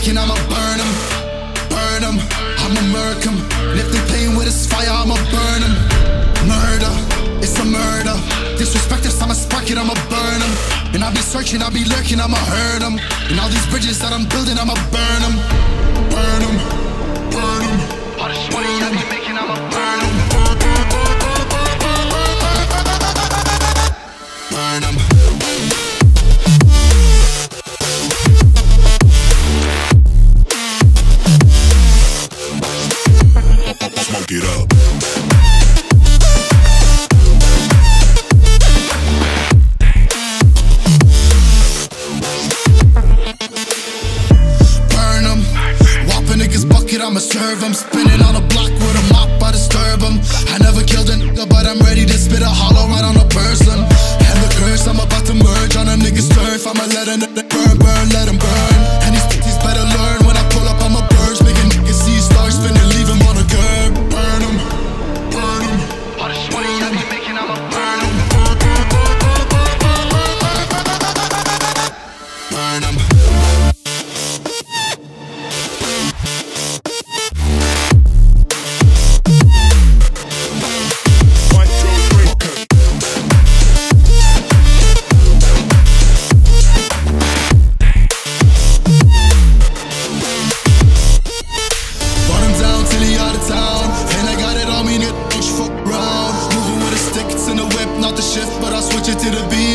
lurking, I'ma burn them, burn them. I'ma murk them. And if they playing with this fire, I'ma burn them. Murder, it's a murder. Disrespect us, I'ma spark it, I'ma burn them. And I'll be searching, I'll be lurking, I'ma hurt them. And all these bridges that I'm building, I'ma burn them, burn them, burn them. All this money I be making, I'ma burn them, burn them. Smoke it up. Burn them. Whopping niggas bucket, I'ma serve them. Spinning on a block with a mop, I disturb them. I never killed a nigga, but I'm ready to spit a hollow right on a person. And the curse, I'm about to merge on a nigga's turf. I'ma let a nigga burn, burn, let him burn. And these bitches better learn when I pull up, I'ma burst. Making niggas see stars spinning, leave him on a curb. Burn him, burn him. All this money I be making, I'ma burn him, burn him. But I'll switch it to the beat.